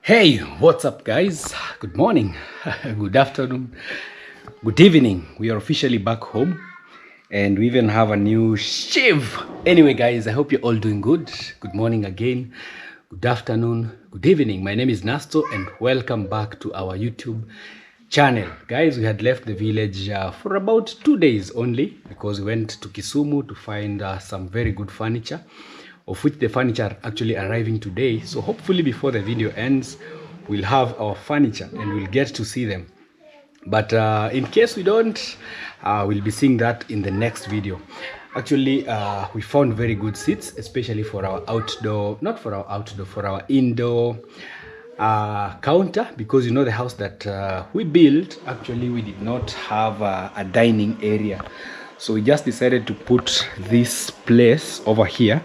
Hey, what's up guys? Good morning, good afternoon, good evening. We are officially back home and we even have a new shave. Anyway guys, I hope you're all doing good. Good morning again, good afternoon, good evening. My name is Nasto and welcome back to our YouTube channel. Guys, we had left the village for about 2 days only because we went to Kisumu to find some very good furniture, of which the furniture are actually arriving today. So hopefully before the video ends, we'll have our furniture and we'll get to see them. But in case we don't, we'll be seeing that in the next video. Actually, we found very good seats, especially for our outdoor, not for our outdoor, for our indoor counter, because you know the house that we built, actually we did not have a dining area. So we just decided to put this place over here.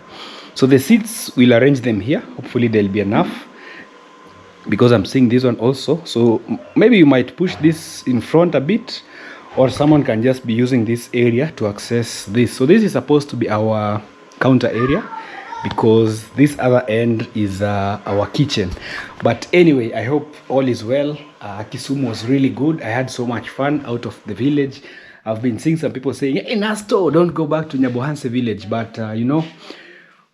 So the seats, we'll arrange them here. Hopefully there'll be enough because I'm seeing this one also. So maybe you might push this in front a bit, or someone can just be using this area to access this. So this is supposed to be our counter area because this other end is our kitchen. But anyway, I hope all is well. Kisumu was really good. I had so much fun out of the village. I've been seeing some people saying, hey Nasto, don't go back to Nyabohanse village. But you know,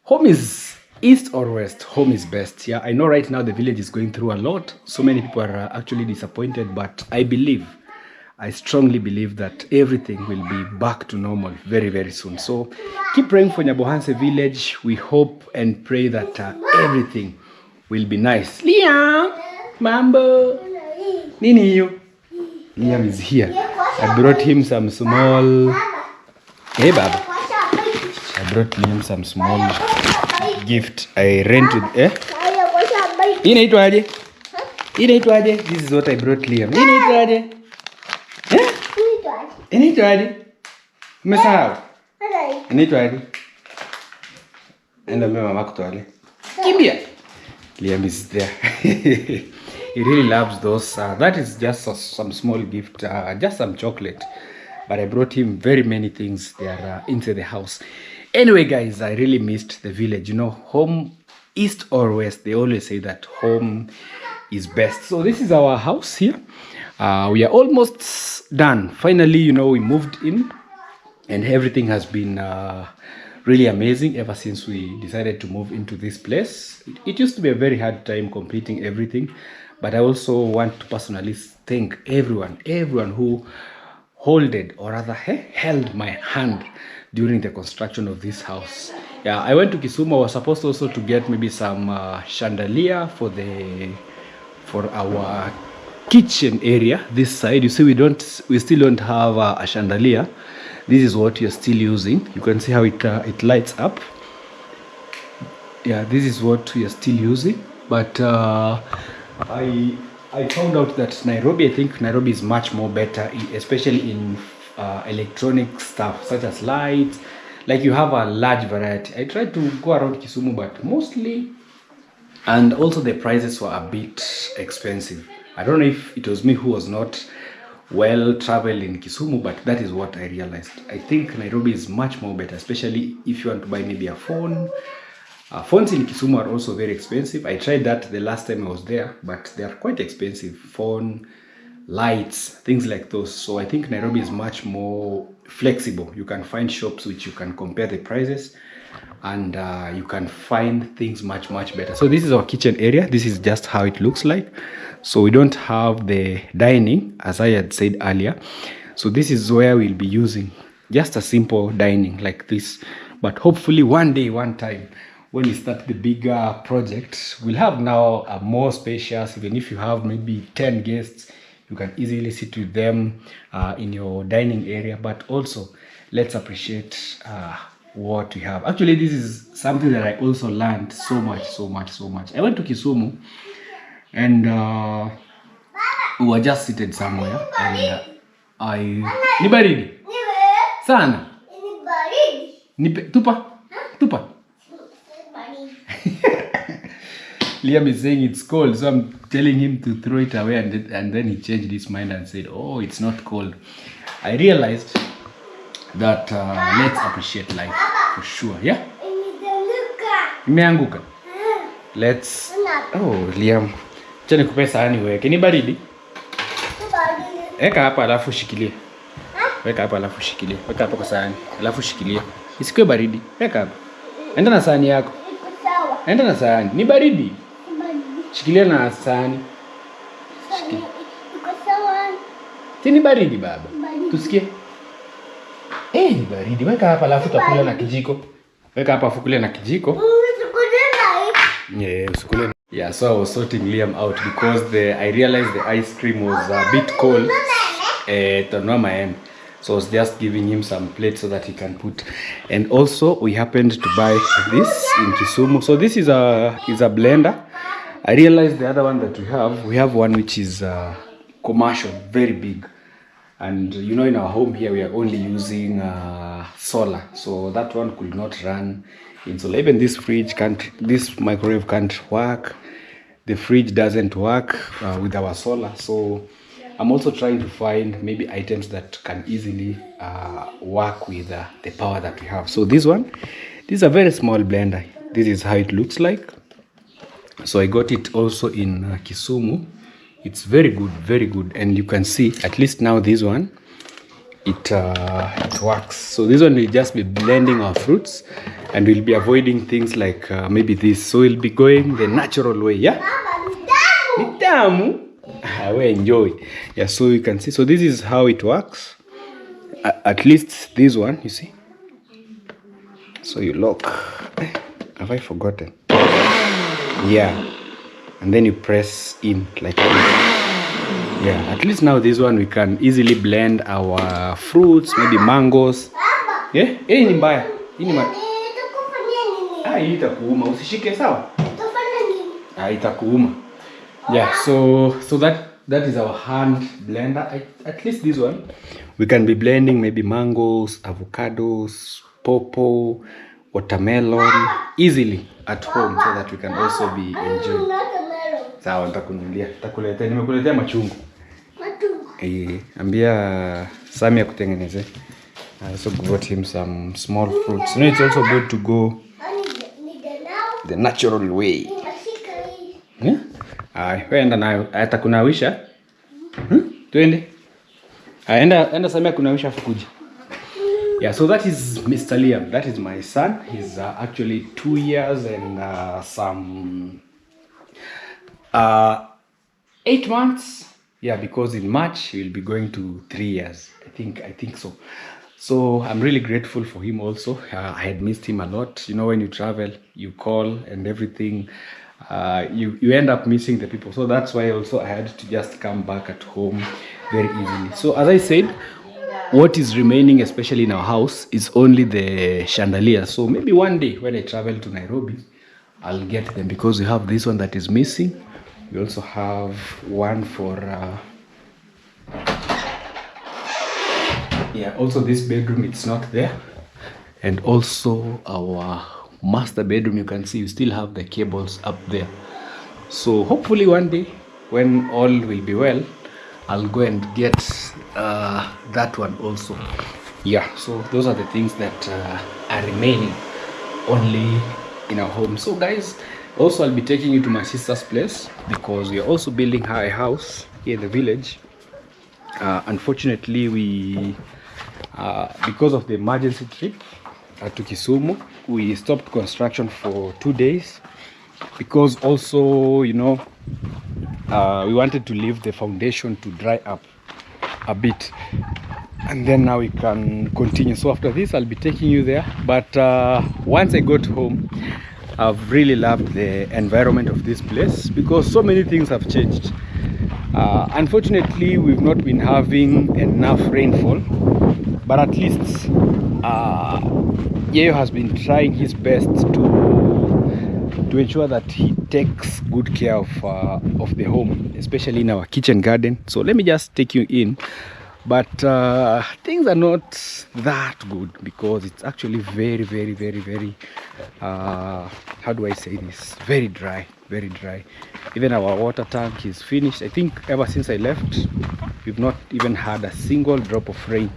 home is east or west, home is best. Yeah, I know right now the village is going through a lot. So many people are actually disappointed, but I strongly believe that everything will be back to normal very, very soon. So keep praying for Nyabohanse village. We hope and pray that everything will be nice. Liam, Mambo, Nini, you. Liam is here. I brought him some small. Hey, Baba. I brought Liam some small gift. I rented. Inaitwaje? Inaitwaje? This is what I brought Liam. Inaitwaje? Inaitwaje? Umesahau? Inaitwaje? Enda mbele mama kutwale. Kimbia. Liam is there. He really loves those. That is just some small gift, just some chocolate. But I brought him very many things. They are inside the house. Anyway, guys, I really missed the village. You know, home, east or west, they always say that home is best. So this is our house here. We are almost done. Finally, you know, we moved in and everything has been really amazing ever since we decided to move into this place. It used to be a very hard time completing everything, but I also want to personally thank everyone who holded or rather held my hand during the construction of this house. Yeah, I went to Kisumu. I was supposed also to get maybe some chandelier for our kitchen area this side. You see, we still don't have a chandelier. This is what you're still using. You can see how it lights up. Yeah, this is what we are still using. But I found out that Nairobi, I think Nairobi is much more better, especially in electronic stuff such as lights. Like you have a large variety. I tried to go around Kisumu, but mostly, and also the prices were a bit expensive. I don't know if it was me who was not well traveled in Kisumu, but that is what I realized. I think Nairobi is much more better, especially if you want to buy maybe a phone. Phones in Kisumu are also very expensive. I tried that the last time I was there, but they are quite expensive. Phone, lights, things like those. So I think Nairobi is much more flexible. You can find shops which you can compare the prices, and you can find things much better. So this is our kitchen area. This is just how it looks like. So we don't have the dining, as I had said earlier. So this is where we'll be using just a simple dining like this. But hopefully one day, one time, when we start the bigger project, we'll have now a more spacious. Even if you have maybe 10 guests, you can easily sit with them in your dining area. But also, let's appreciate what we have. Actually, this is something that I also learned so much. I went to Kisumu and we were just seated somewhere and ni baridi sana, tupa. Liam is saying it's cold, so I'm telling him to throw it away, and then he changed his mind and said, oh, it's not cold. I realized that let's appreciate life for sure. Yeah, imeanguka. Let's, oh Liam, Acha nikupe sahani weke. Ni baridi? Weka hapa alafu shikilie. Weka hapa alafu shikilie. Weka hapa kwa sahani. Alafu shikilie. Isikuwe baridi. Weka hapa. Enda na sahani yako. Enda na sahani. Ni baridi. Shikilia na sahani. Shikilia. Ni baridi baba. Tusikie. Ni baridi. Weka hapa alafu utakula na kijiko. Weka hapa afu kule na kijiko. Yeah, usikule. Yeah, so I was sorting Liam out because I realized the ice cream was a bit cold. So I was just giving him some plates so that he can put. And also we happened to buy this in Kisumu. So this is a blender. I realized the other one that we have one which is commercial, very big. And you know, in our home here we are only using solar. So that one could not run in solar. Even this microwave can't work. The fridge doesn't work with our solar. So I'm also trying to find maybe items that can easily work with the power that we have. So this is a very small blender. This is how it looks like. So I got it also in Kisumu. It's very good, and you can see at least now this one it works. So this one will just be blending our fruits, and we'll be avoiding things like maybe this. So we'll be going the natural way. Yeah, we enjoy. Yeah, so you can see. So this is how it works. At least this one, you see. So you lock. Have I forgotten? Yeah. And then you press in like that. Yeah, at least now this one we can easily blend our fruits, maybe mangoes. Yeah, ni mbaya. Ni mbaya. Itakuuma. Usishike sawa? Itakuuma. Yeah, so that is our hand blender. At least this one we can be blending maybe mangoes, avocados, pawpaw, watermelon easily at home so that we can also be enjoying. Sawa, nitakunulia. Nimekuletea machungu. Ambia Sami akutengeneze. I also got him some small fruits. You know, it's also good to go the natural way. Enda nayo. Atakunawisha? Twende. Enda Sami akunawisha fukuji. Yeah, so that is Mr. Liam. That is my son. He's actually 2 years and some 8 months. Yeah, because in March he will be going to 3 years. I think so. So I'm really grateful for him also. I had missed him a lot. You know, when you travel, you call and everything. You end up missing the people. So that's why also I had to just come back at home very easily. So as I said, what is remaining, especially in our house, is only the chandelier. So maybe one day when I travel to Nairobi, I'll get them, because we have this one that is missing. We also have one for also this bedroom, it's not there. And also our master bedroom, you can see we still have the cables up there. So hopefully one day when all will be well, I'll go and get that one also. Yeah, so those are the things that are remaining only in our home. So guys, also I'll be taking you to my sister's place, because we are also building her a house here in the village. Unfortunately, we because of the emergency trip to Kisumu, we stopped construction for 2 days, because also, you know, we wanted to leave the foundation to dry up a bit, and then now we can continue. So after this I'll be taking you there. But once I got home, I've really loved the environment of this place, because so many things have changed. Unfortunately, we've not been having enough rainfall, but at least Yeo has been trying his best to ensure that he takes good care of the home, especially in our kitchen garden. So let me just take you in. But things are not that good, because it's actually very how do I say this, very dry. Even our water tank is finished. I think ever since I left, we've not even had a single drop of rain.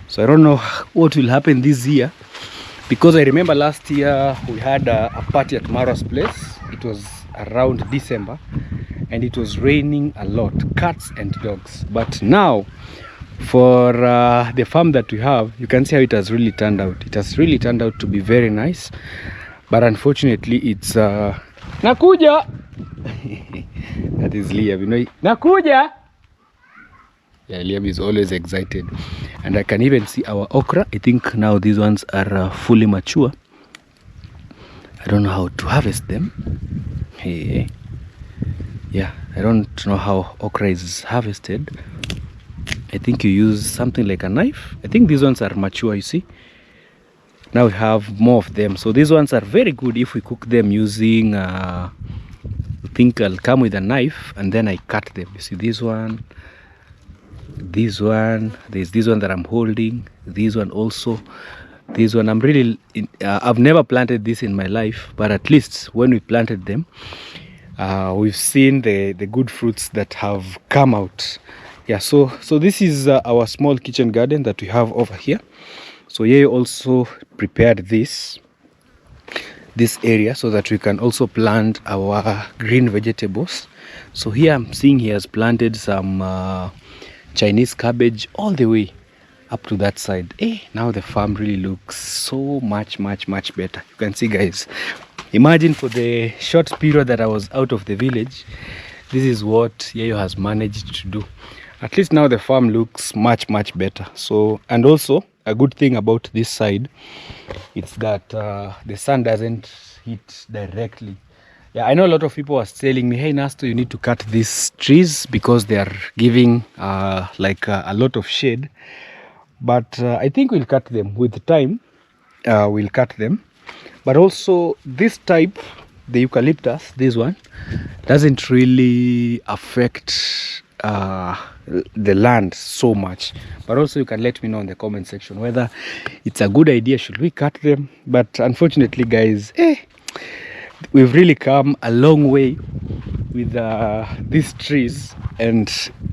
So I don't know what will happen this year, because I remember last year we had a party at Mara's place. It was around December, and it was raining a lot, cats and dogs. But now for the farm that we have, you can see how it has really turned out. It has really turned out to be very nice, but unfortunately it's Nakuja. That is Liam, you know. Nakuja. Yeah, Liam is always excited. And I can even see our okra. I think now these ones are fully mature. I don't know how to harvest them. Hey, yeah, I don't know how okra is harvested. I think you use something like a knife. I think these ones are mature, you see. Now we have more of them. So these ones are very good if we cook them using, I think I'll come with a knife and then I cut them. You see this one, there's this one that I'm holding, this one also, this one. I'm really, I've never planted this in my life, but at least when we planted them, we've seen the good fruits that have come out. Yeah, so this is our small kitchen garden that we have over here. So Yeye also prepared this area so that we can also plant our green vegetables. So here I'm seeing he has planted some Chinese cabbage all the way up to that side. Now the farm really looks so much better. You can see, guys, imagine for the short period that I was out of the village, this is what Yayo has managed to do. At least now the farm looks much better. So, and also a good thing about this side, it's that the sun doesn't hit directly. Yeah, I know a lot of people are telling me, hey Nasto, you need to cut these trees because they are giving like a lot of shade. But I think we'll cut them with time. We'll cut them. But also this type, the eucalyptus, this one, doesn't really affect the land so much. But also you can let me know in the comment section whether it's a good idea, should we cut them. But unfortunately, guys, we've really come a long way with these trees, and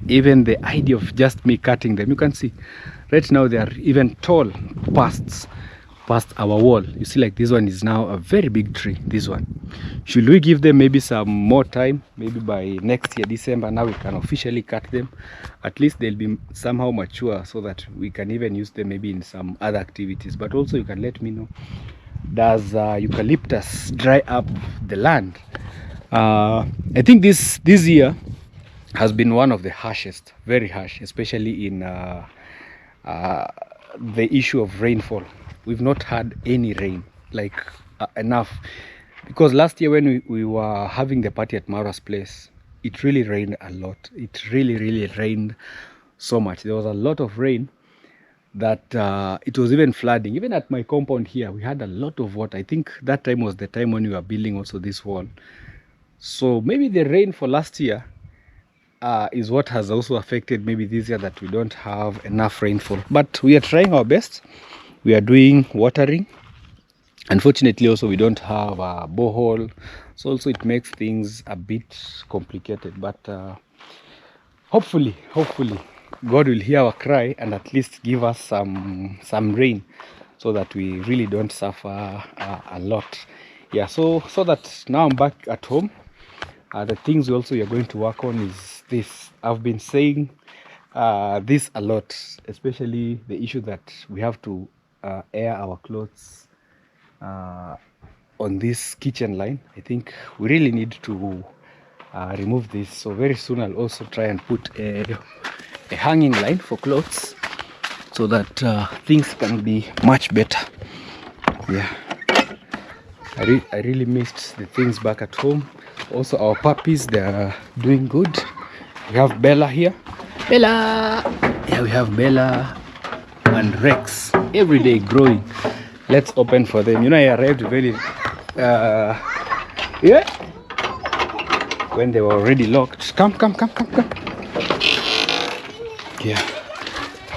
even the idea of just me cutting them, you can see right now they are even tall past our wall. You see, like this one is now a very big tree. This one, should we give them maybe some more time, maybe by next year December, now we can officially cut them? At least they'll be somehow mature so that we can even use them maybe in some other activities. But also you can let me know, does eucalyptus dry up the land? I think this year has been one of the harshest, very harsh, especially in the issue of rainfall. We've not had any rain, like enough, because last year when we were having the party at Mara's place, it really rained a lot. It really rained so much. There was a lot of rain that it was even flooding. Even at my compound here, we had a lot of water. I think that time was the time when we were building also this wall. So maybe the rain for last year is what has also affected maybe this year, that we don't have enough rainfall. But we are trying our best. We are doing watering. Unfortunately, also we don't have a borehole, so also it makes things a bit complicated. But hopefully God will hear our cry and at least give us some rain, so that we really don't suffer a lot. Yeah, so that now I'm back at home. The things we are going to work on is this. I've been saying this a lot, especially the issue that we have to air our clothes on this kitchen line. I think we really need to remove this. So very soon I'll also try and put a hanging line for clothes, so that things can be much better. Yeah, I really missed the things back at home. Also our puppies, they are doing good. We have Bella here. Bella! Yeah, we have Bella and Rex every day growing. Let's open for them. You know, I arrived very when they were already locked. Come. Yeah,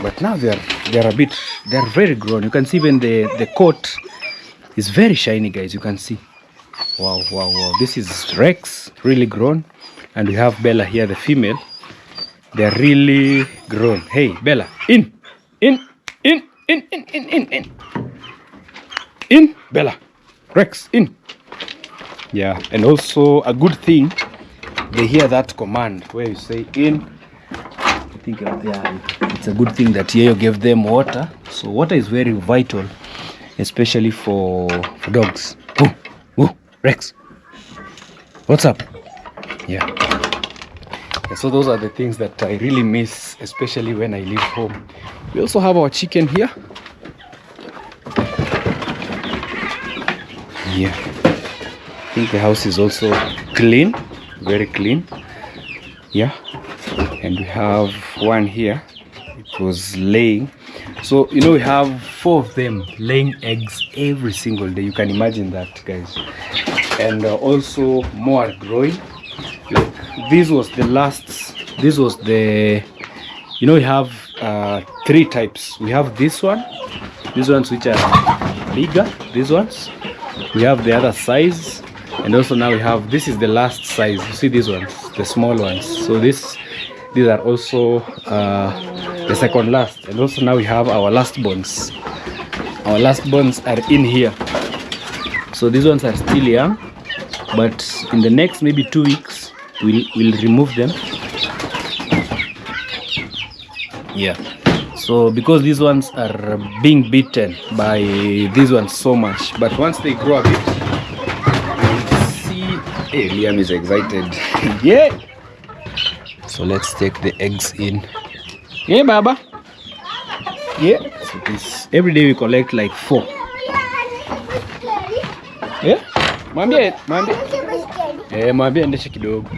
but now they're very grown. You can see even the coat is very shiny, guys. You can see. Wow. This is Rex, really grown. And we have Bella here, the female. They're really grown. Hey, Bella, in, Bella. Rex, in. Yeah, and also a good thing they hear that command where you say in. I think it's a good thing that Yayo gave them water. So water is very vital, especially for dogs. Oh, Rex, what's up? Yeah. So those are the things that I really miss, especially when I leave home. We also have our chicken here. Yeah, I think the house is also clean, very clean. Yeah, and we have one here. It was laying. So you know, we have 4 of them laying eggs every single day. You can imagine that, guys. And also more are growing. Like this was the last. This was the. You know, we have 3 types. We have these ones which are bigger. These ones. We have the other size, and also now we have, this is the last size. You see these ones, the small ones. So these are also the second last, and also now we have our last bones. Our last bones are in here. So these ones are still young, but in the next maybe 2 weeks we'll remove them. Yeah. So because these ones are being beaten by these ones so much, but once they grow a bit, you'll see. Hey, Liam is excited. Yeah. So let's take the eggs in. Yeah, Baba. Yeah. So this every day we collect like 4. Yeah. Mwambie. Mwambie endeshe kidogo.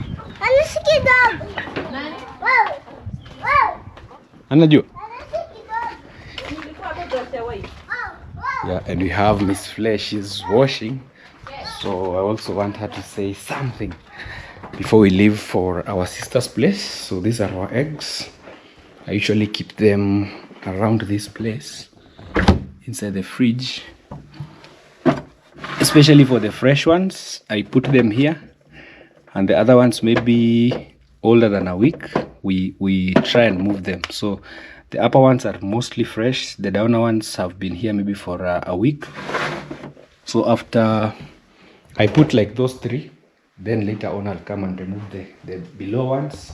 Anajua. Yeah, and we have Miss Flesh, she's washing. So I also want her to say something before we leave for our sister's place. So these are our eggs. I usually keep them around this place, inside the fridge. Especially for the fresh ones, I put them here. And the other ones maybe older than a week, we try and move them. So the upper ones are mostly fresh. The downer ones have been here maybe for a week. So after I put like those 3, then later on I'll come and remove the below ones,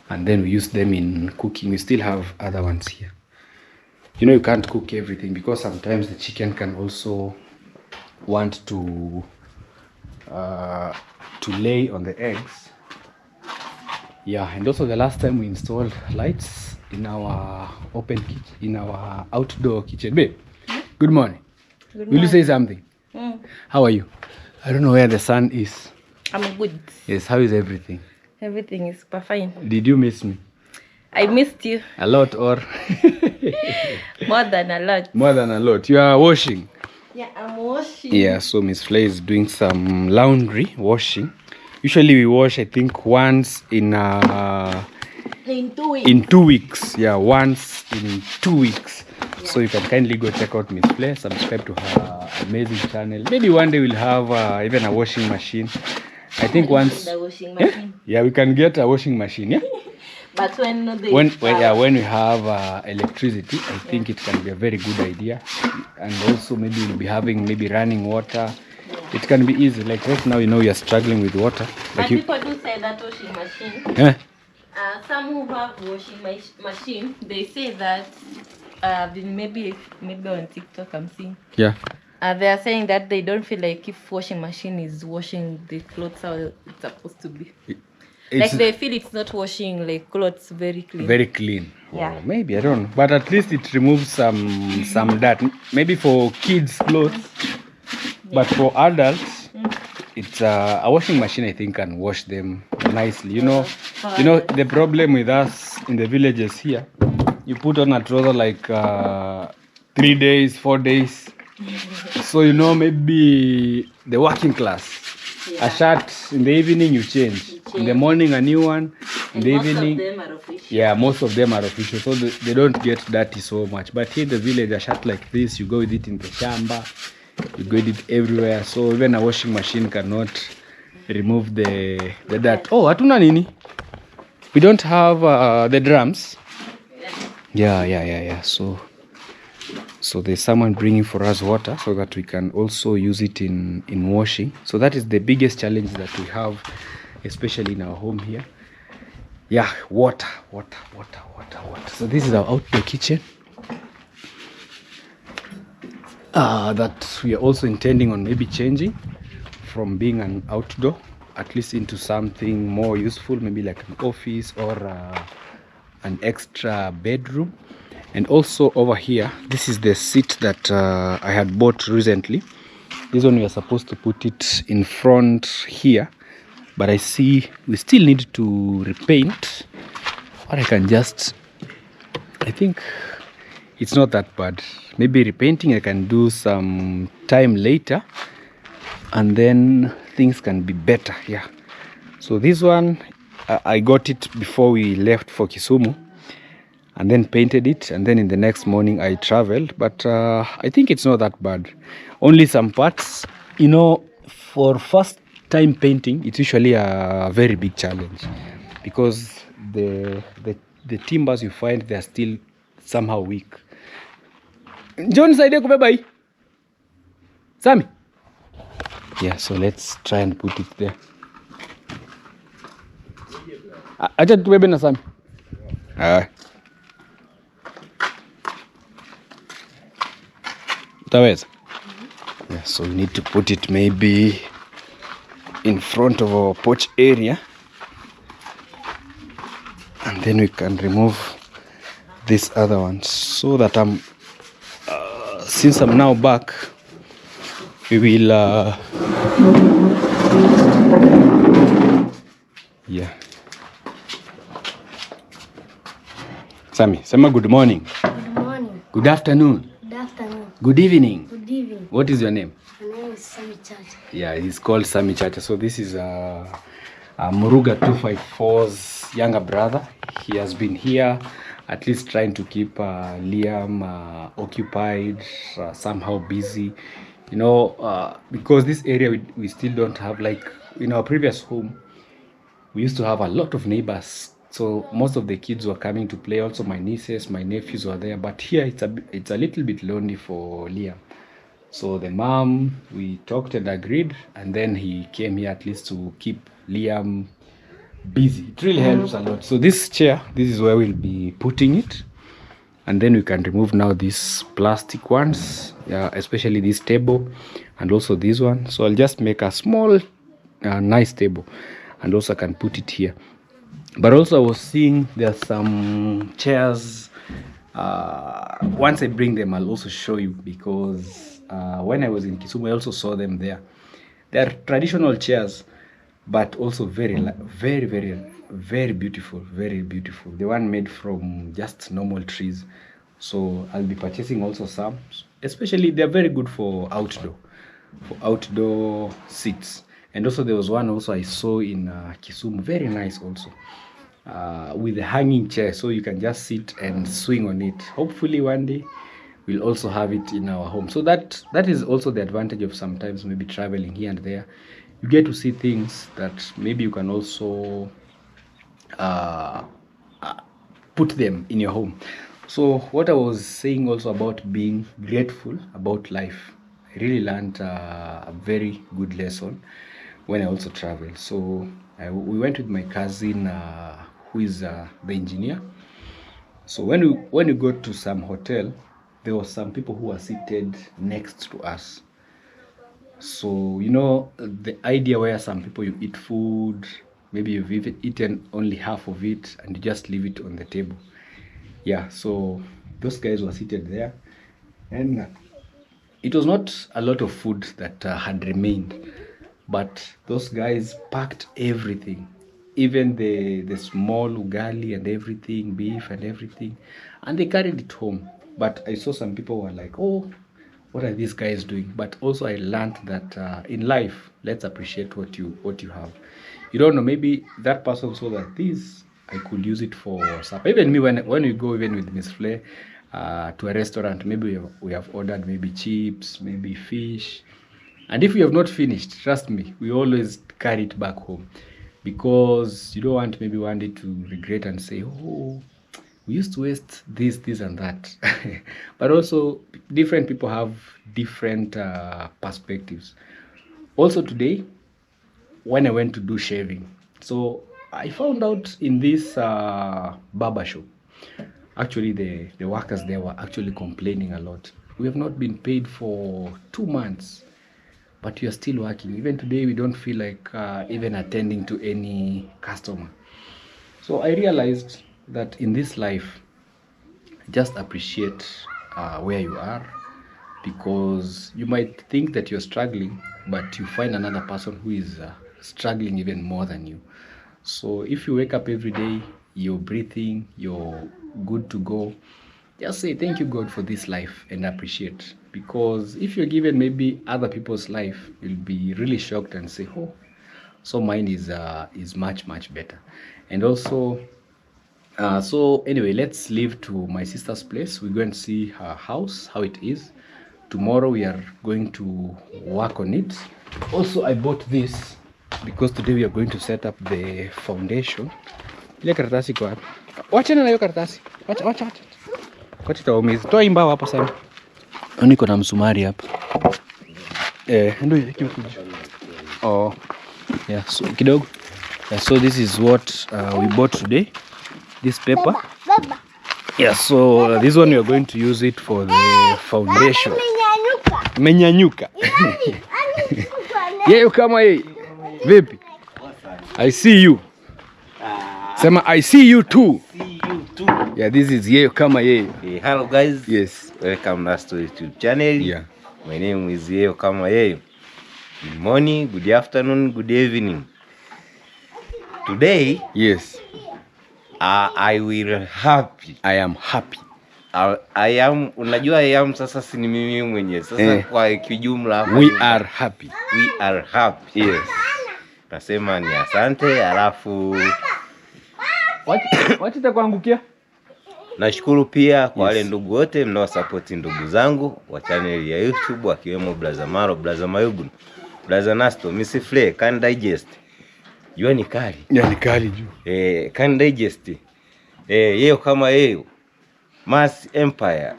and then we use them in cooking. We still have other ones here. You know, you can't cook everything because sometimes the chicken can also want to lay on the eggs. Yeah, and also the last time we installed lights in our open kitchen, in our outdoor kitchen. Babe, good morning. Good Will you say something? How are you? I don't know where the sun is. I'm good. Yes, how is everything? Everything is super fine. Did you miss me? I missed you. A lot or? More than a lot. More than a lot. You are washing? Yeah, I'm washing. Yeah, so Miss Flay is doing some laundry, washing. Usually we wash, I think, once in 2 weeks. In 2 weeks. Yeah, once in 2 weeks. Yeah. So you can kindly go check out Miss Flay, subscribe to her amazing channel. Maybe one day we'll have even a washing machine. I think once. The washing machine. Yeah, we can get a washing machine. Yeah. But when we have electricity, I think it can be a very good idea. And also maybe we'll be having running water. Yeah. It can be easy. Like right now, you know, you're struggling with water. But people do say that washing machine. Yeah. Some who have washing machine, they say that maybe on TikTok I'm seeing. Yeah. They are saying that they don't feel like if washing machine is washing the clothes how it's supposed to be. Like they feel it's not washing like clothes very clean. Very clean. Yeah. Oh, maybe, I don't know. But at least it removes some dirt. Maybe for kids' clothes. Yeah. But for adults, it's a washing machine, I think, can wash them nicely. You know, the problem with us in the villages here, you put on a trouser like 3 days, 4 days. So, you know, maybe the working class. Yeah. A shirt in the evening you change. In the morning a new one. In the evening. Most of them are official. Yeah, most of them are official. So they don't get dirty so much. But here in the village, a shirt like this, you go with it in the shamba. You go with it everywhere. So even a washing machine cannot remove the dirt. Oh, hatuna nini? We don't have the drums. Yeah. So there's someone bringing for us water so that we can also use it in washing. So that is the biggest challenge that we have especially in our home here. Yeah, water. So this is our outdoor kitchen that we are also intending on maybe changing from being an outdoor at least into something more useful, maybe like an office or an extra bedroom. And also over here, this is the seat that I had bought recently. This one we are supposed to put it in front here, but I see we still need to repaint, or I can just, I think it's not that bad. Maybe repainting I can do some time later, and then things can be better. Yeah, so this one I got it before we left for Kisumu, and then painted it, and then in the next morning I traveled. But I think it's not that bad. Only some parts, you know, for first time painting, it's usually a very big challenge because the timbers you find, they're still somehow weak. John said bye Sammy. Yeah, so let's try and put it there. Acha tubebe na Sammy. Utaweza? Yeah, so we need to put it maybe in front of our porch area, and then we can remove this other one, so that since I'm now back, we will yeah. Sammy, sema good morning. Good morning. Good afternoon. Good afternoon. Good evening. Good evening. What is your name? My name is Sammy Chacha. Yeah, he's called Sammy Chacha. So this is Muruga 254's younger brother. He has been here at least trying to keep Liam occupied, somehow busy, you know, because this area we still don't have, like in our previous home we used to have a lot of neighbors, so most of the kids were coming to play. Also my nieces, my nephews were there, but here it's a little bit lonely for Liam. So the mom, we talked and agreed, and then he came here at least to keep Liam busy. It really helps a lot. So this chair, this is where we'll be putting it, and then we can remove now these plastic ones, especially this table and also this one. So I'll just make a small nice table, and also I can put it here. But also I was seeing there's some chairs. Once I bring them, I'll also show you, because when I was in Kisumu I also saw them there. They are traditional chairs, but also very beautiful, very beautiful. The one made from just normal trees. So I'll be purchasing also some, especially they're very good for outdoor seats. And also there was one also I saw in Kisumu, very nice also, with a hanging chair, so you can just sit and swing on it. Hopefully one day we'll also have it in our home. So that is also the advantage of sometimes maybe traveling here and there. You get to see things that maybe you can also put them in your home. So what I was saying also about being grateful about life, I really learned a very good lesson when I also traveled. So we went with my cousin who is the engineer. So when we got to some hotel, there were some people who were seated next to us. So you know the idea where some people, you eat food, maybe you've eaten only half of it and you just leave it on the table. Yeah, so those guys were seated there, and it was not a lot of food that had remained, but those guys packed everything, even the small ugali and everything, beef and everything, and they carried it home. But I saw some people were like, oh, what are these guys doing? But also I learned that in life, let's appreciate what you have. You don't know, maybe that person saw that this, I could use it for supper. Even me, when we go even with Miss Flair to a restaurant, maybe we have ordered maybe chips, maybe fish, and if we have not finished, trust me, we always carry it back home, because you don't want maybe one day to regret and say, oh, we used to waste this and that. But also different people have different perspectives. Also today, when I went to do shaving, So I found out in this barber shop, actually the workers there were actually complaining a lot. We have not been paid for 2 months, but we are still working. Even today we don't feel like even attending to any customer. So I realized that in this life, just appreciate where you are, because you might think that you're struggling, but you find another person who is struggling even more than you. So if you wake up every day, you're breathing, you're good to go, just say thank you God for this life and appreciate. Because if you're given maybe other people's life, you'll be really shocked and say, oh, so mine is much better. And also so anyway, let's leave to my sister's place. We're going to see her house, how it is. Tomorrow we are going to work on it. Also I bought this because today we are going to set up the foundation. Ile karatasi kwa hapa. Wachana na hiyo karatasi. Wacha. Wacha taumiza. Toa mbao hapa sana. Niko na msumari hapa. Ndio hiyo kuja. Oh. Yeah, so kidogo. Yeah, so this is what we bought today. This paper. Yeah, so this one we are going to use it for the foundation. Menyanyuka. Yeye kama yeye. Vipi? I see you. Sema I see you too. See you too. Yeah, this is yeye kama yeye. Hey, hello guys. Yes. Welcome Nasto YouTube channel. Yeah. My name is yeye kama yeye. Good morning, good afternoon, good evening. Today, Yes. I will happy. I am happy. I am, unajua I am sasa si ni mimi mwenyewe. Sasa kwa kijumla hapa We are happy. We are happy. Yes. Nasema ni asante, alafu Wacha itakuangukia. nashukuru pia kwa wale ndugu wote mnao support ndugu zangu wa channel ya YouTube, wakiwemo Blaza Maro, Blaza Mayugu, Blaza Nasto, Miss Flay, Can Digest. Jua ni kali. Ya ni kali juu. Can Digest. Yeye kama yeye. Mass Empire.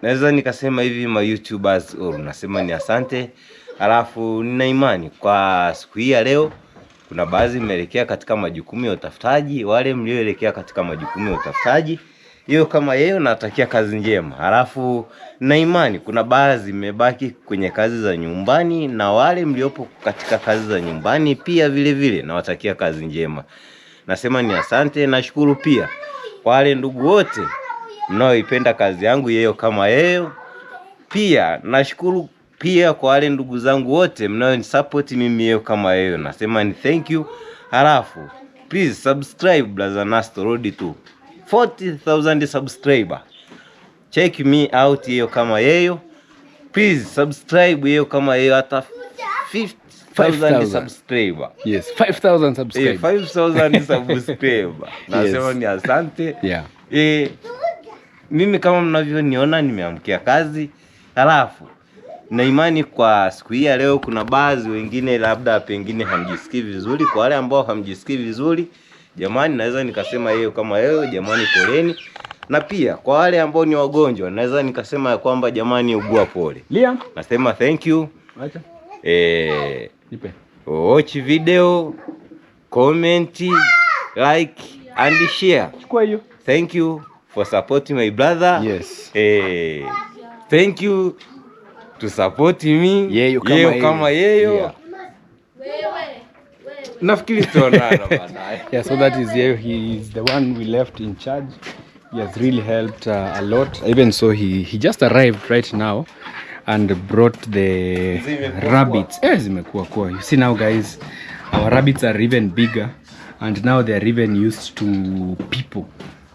Naweza nikasema hivi ma YouTubers nasema ni asante. Alafu nina imani kwa siku hii ya leo kuna baadhi mmeelekea katika majukumu ya utafutaji, wale mlioelekea katika majukumu ya utafutaji, hiyo kama yeye natakia kazi njema. Alafu na imani kuna baadhi mmebaki kwenye kazi za nyumbani, na wale mliopo katika kazi za nyumbani pia vile nawatakia kazi njema. Nasema ni asante. Nashukuru pia kwa wale ndugu wote mnaoipenda kazi yangu yeye kama yeye. Pia nashukuru pia kwa wale ndugu zangu wote mnaonisupport mimi yeye kama yeye. Nasema ni thank you. Halafu please subscribe Blaza Nasto road to 40,000 subscriber. Check me out yeye kama yeye. Please subscribe yeye kama yeye hata 5,000 subscriber. Yes, 5,000 subscribers. 5,000 subscriber. Nasema ni asante. Yeah. Mimi kama mnavyoniona nimeamkia kazi. Halafu na imani kwa siku hii ya leo kuna baadhi wengine labda pengine hamjisikii vizuri. Kwa wale ambao hamjisikii vizuri, jamani naweza nikasema yeye kama yeye, jamani poleni. Na pia kwa wale ambao ni wagonjwa naweza nikasema ya kwamba jamani ugua pole. Liam, nasema thank you. Acha. Nipe. Watch video, comment, like and share. Chukua hiyo. Thank you for supporting my brother. Yes. Thank you to support me. Yeye kama yeye. Yeah. Nafikiri tuonana baadaye. Yeah, so that is yeye. He is the one we left in charge. He has really helped a lot. Even so, he just arrived right now and brought the rabbits. Zimekuwa kwa. You see now, guys, our rabbits are even bigger, and now they are even used to people,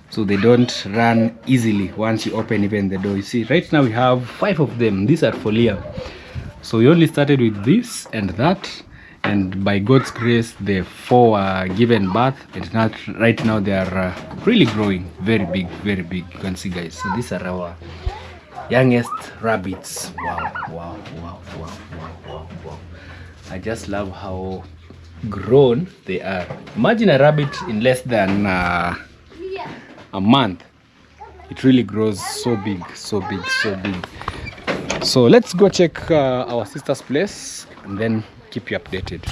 so they don't run easily once you open even the door. You see, right now we have 5 of them. These are for Liam. So we only started with this and that, and by God's grace the 4 were given birth, and not right now they are really growing very big. You can see, guys. So these are our youngest rabbits. Wow. I just love how grown they are. Imagine a rabbit in less than a month. It really grows so big. So let's go check our sister's place and then keep you updated.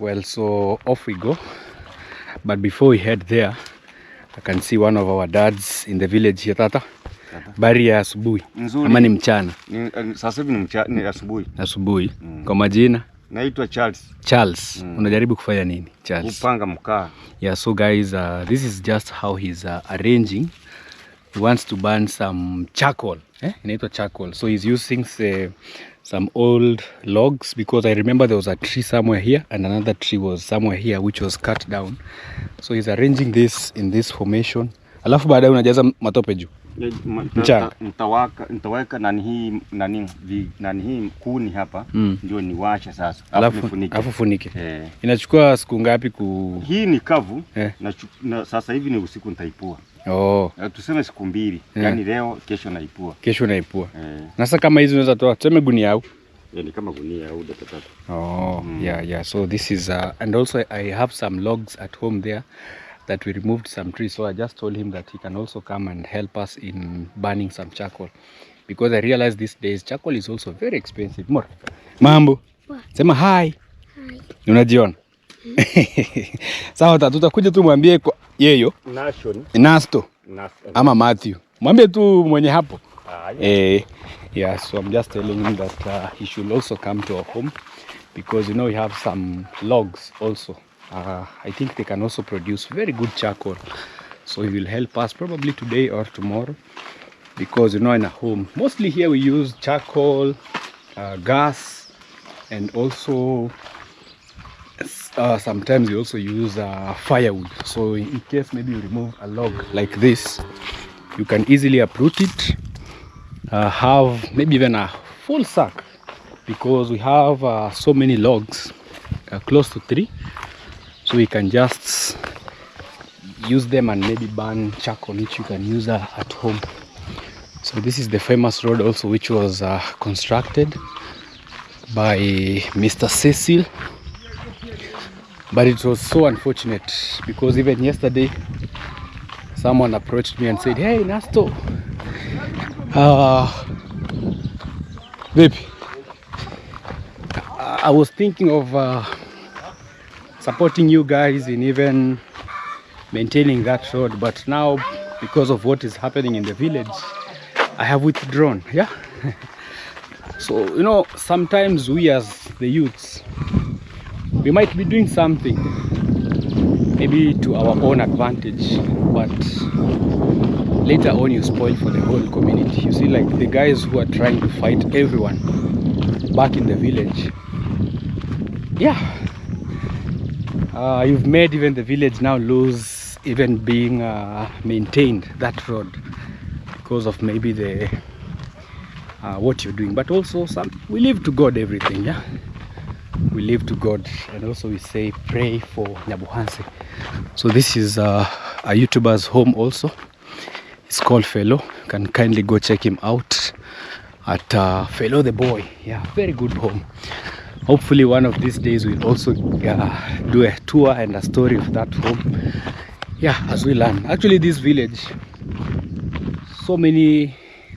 Well, so off we go. But before we head there, I can see one of our dads in the village here. Tata, bari ya asubuhi ama ni mchana? Sasa hivi ni asubuhi. Asubuhi. Kwa majina? Naitwa Charles. Charles. Unajaribu kufanya nini, Charles? Kupanga mkaa. Yeah, so guys, this is just how he's arranging. He wants to burn some charcoal. Inaitwa charcoal. So he's using some old logs, because I remember there was a tree somewhere here and another tree was somewhere here which was cut down. So he's arranging this in this formation. Alafu baadaye unajaza matope juu. Mchanga. Nitaweka nani hii kuni hapa ndio niwashe sasa. Alafu funike. Inachukua siku ngapi Hii ni kavu na sasa hivi ni usiku nitaipua. Tuseme siku 2. Yaani leo kesho naipua. Kesho naipua. Na sasa kama hizi unaweza toa tuseme gunia au? Ni kama gunia au tatu. Yeah. So this is and also I have some logs at home there that we removed some trees, so I just told him that he can also come and help us in burning some charcoal, because I realized these days charcoal is also very expensive. More mambo sema hi. Unajiona? Sawa, tutakuja tu mwambie kwa yeyo Nasto ama Matthew, mwambie tu mwenye hapo. Yeah, so I'm just telling him that he should also come to our home, because you know we have some logs also. I think they can also produce very good charcoal, so he will help us probably today or tomorrow, because you know in a home mostly here we use charcoal, gas, and also sometimes we also use firewood. So in case maybe you remove a log like this, you can easily uproot it, have maybe even a full sack, because we have so many logs, close to 3. So we can just use them and maybe burn charcoal, which you can use at home. So this is the famous road also, which was constructed by Mr. Cecil. But it was so unfortunate, because even yesterday someone approached me and said, "Hey Nasto, baby, I was thinking of supporting you guys in even maintaining that road, but now because of what is happening in the village, I have withdrawn." Yeah. So you know, sometimes we as the youths, we might be doing something maybe to our own advantage, but later on you spoil for the whole community. You see, like the guys who are trying to fight everyone back in the village, yeah, you've made even the village now lose even being maintained, that road, because of maybe the what you're doing. But also we live to God everything. Yeah, we live to God, and also we say pray for Nyabuhanse. So this is a YouTuber's home also. It's called Fellow. You can kindly go check him out at Fellow the Boy. Yeah, very good home. Hopefully one of these days we'll also do a tour and a story of that home. Yeah, as we learn. Actually this village, so many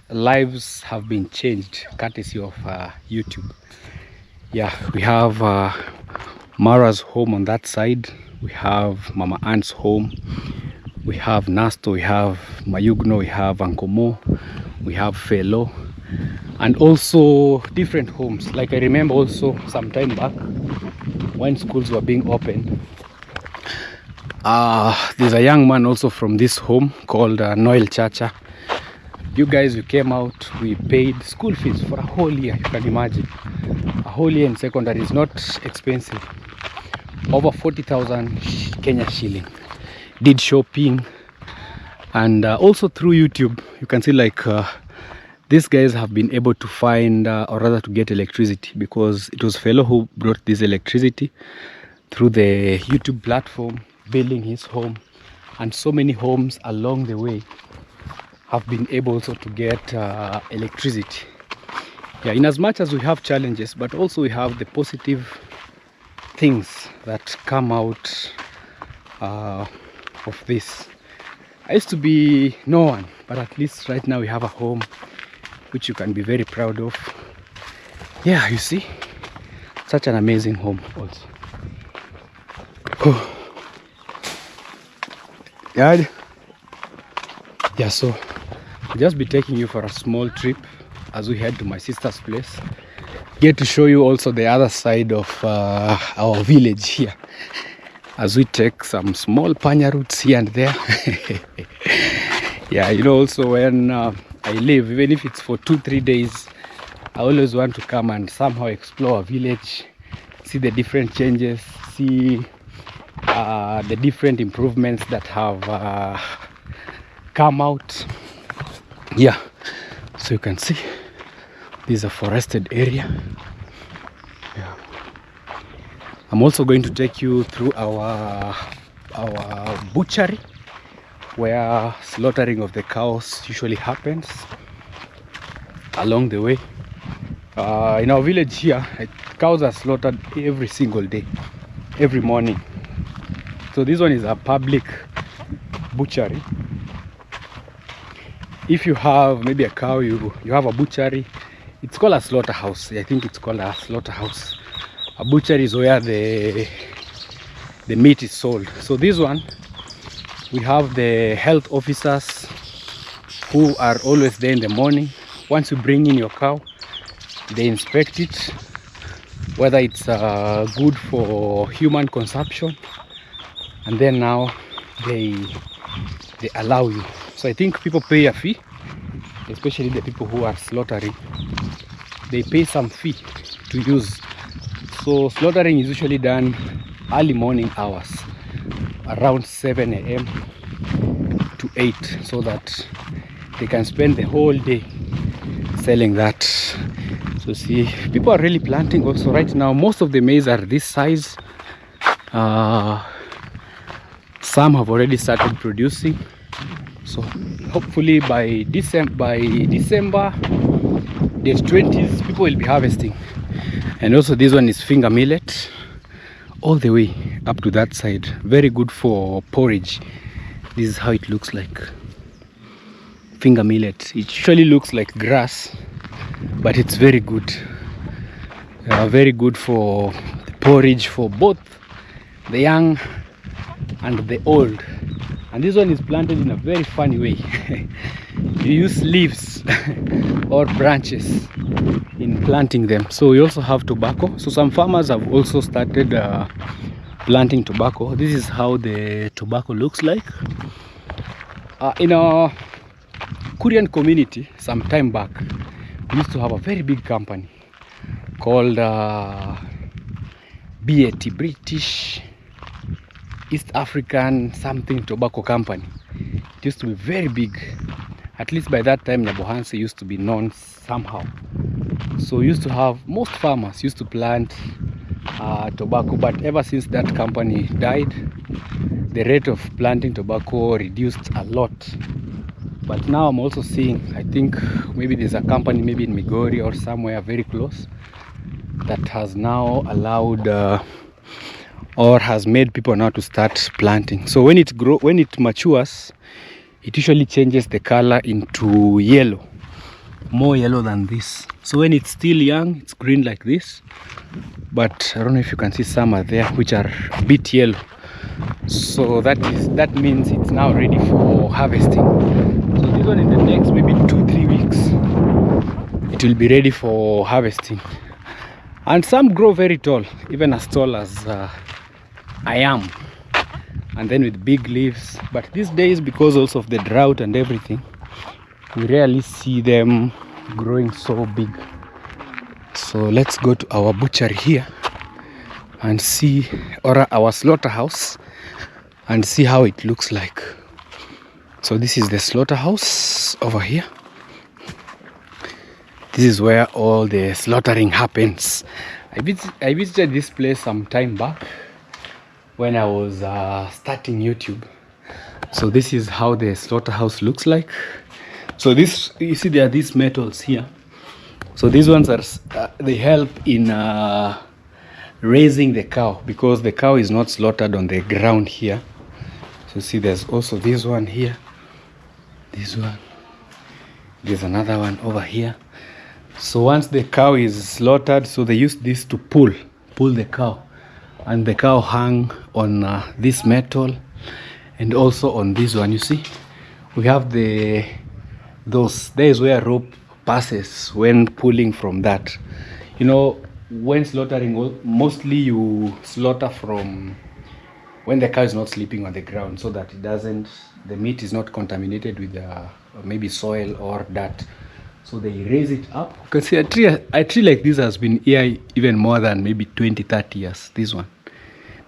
lives have been changed courtesy of YouTube. Yeah, we have Mara's home on that side. We have Mama Ant's home. We have Nasto, we have Mayugno, we have Ankomo, we have Fellow, and also different homes. Like I remember also some time back when schools were being opened, there's a young man also from this home called Noel Chacha. You guys, we came out, we paid school fees for a whole year. You can imagine, a whole year in secondary is not expensive. Over 40,000 Kenya shilling. Did shopping, and also through YouTube you can see like these guys have been able to find or rather to get electricity, because it was Fellow who brought this electricity through the YouTube platform, building his home, and so many homes along the way have been able also to get electricity. Yeah, in as much as we have challenges, but also we have the positive things that come out of this. I used to be no one, but at least right now we have a home which you can be very proud of. Yeah, you see, such an amazing home also. Yeah, so I'll just be taking you for a small trip as we head to my sister's place. Get to show you also the other side of our village here, as we take some small panya routes here and there. Yeah, you know, also when I live, even if it's for 2-3 days, I always want to come and somehow explore a village, see the different changes, see the different improvements that have come out. Yeah, so you can see this is a forested area. Yeah. I'm also going to take you through our butchery, where slaughtering of the cows usually happens along the way. In our village here, cows are slaughtered every single day, every morning. So this one is a public butchery. If you have maybe a cow, you have a butchery. It's called a slaughterhouse. I think it's called a slaughterhouse. A butchery is where the meat is sold. So this one, we have the health officers who are always there in the morning. Once you bring in your cow, they inspect it, whether it's good for human consumption, and then now they allow you. So I think people pay a fee, especially the people who are slaughtering. They pay some fee to use. So slaughtering is usually done early morning hours, around 7 a.m. to 8, so that they can spend the whole day selling that. So see, people are really planting also right now. Most of the maize are this size. Some have already started producing. So hopefully by December the 20th, people will be harvesting. And also this one is finger millet, all the way up to that side. Very good for porridge. This is how it looks like. Finger millet. It usually looks like grass, but it's very good. Very good for the porridge for both the young and the old. And this one is planted in a very funny way. You use leaves or branches in planting them. So we also have tobacco. So some farmers have also started planting tobacco. This is how the tobacco looks like. In our Korean community, some time back, we used to have a very big company called BAT, British East African something tobacco company. It used to be very big. At least by that time, Nyabohanse used to be known somehow. So we used to have, most farmers used to plant tobacco, but ever since that company died, the rate of planting tobacco reduced a lot. But now I'm also seeing, I think maybe there's a company maybe in Migori or somewhere very close that has now allowed or has made people now to start planting. So when it matures, it usually changes the color into yellow, more yellow than this. So when it's still young, it's green like this, but I don't know if you can see some are there which are a bit yellow. So that means it's now ready for harvesting. So this one in the next maybe 2-3 weeks, it will be ready for harvesting. And some grow very tall, even as tall as I am, and then with big leaves. But these days, because also of the drought and everything, we rarely see them growing so big. So let's go to our butchery here and see, or our slaughterhouse, and see how it looks like. So this is the slaughterhouse over here. This is where all the slaughtering happens. I visited this place some time back when I was starting YouTube. So this is how the slaughterhouse looks like. So this, you see, there are these metals here. So these ones are they help in raising the cow, because the cow is not slaughtered on the ground here. So see, there's also this one here, this one, there's another one over here. So once the cow is slaughtered, so they use this to pull the cow and the cow hung on this metal and also on this one. You see, we have there is where rope passes when pulling from that. You know, when slaughtering, mostly you slaughter from when the cow is not sleeping on the ground, so that the meat is not contaminated with maybe soil or dirt. So they raise it up. You can see a tree like this has been here even more than maybe 20-30 years, this one.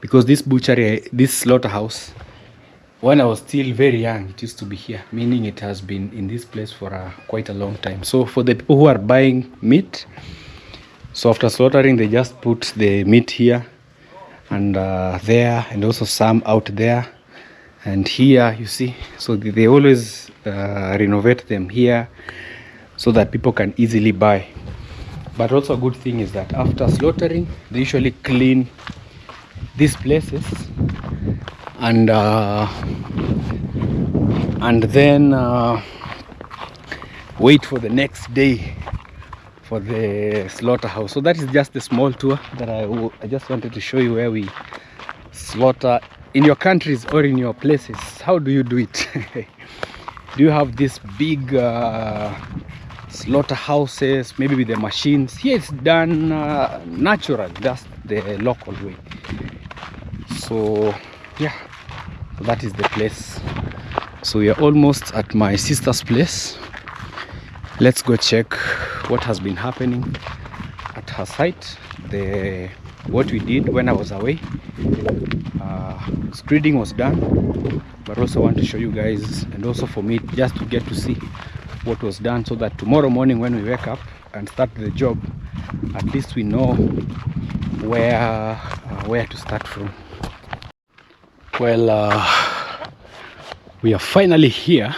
Because this butchery, this slaughterhouse, when I was still very young, it used to be here, meaning it has been in this place for quite a long time. So for the people who are buying meat, so after slaughtering, they just put the meat here and there, and also some out there and here, you see. So they always renovate them here so that people can easily buy. But also a good thing is that after slaughtering, they usually clean these places and then wait for the next day for the slaughterhouse. So that is just a small tour that I just wanted to show you where we slaughter in your countries or in your places. How do you do it? Do you have these big slaughterhouses, maybe with the machines? Here it's done natural, that's the local way. So yeah, that is the place. So we are almost at my sister's place. Let's go check what has been happening at her site. What we did when I was away. Screeding was done, but also want to show you guys, and also for me just to get to see what was done, so that tomorrow morning when we wake up and start the job, at least we know where to start from. Well, we are finally here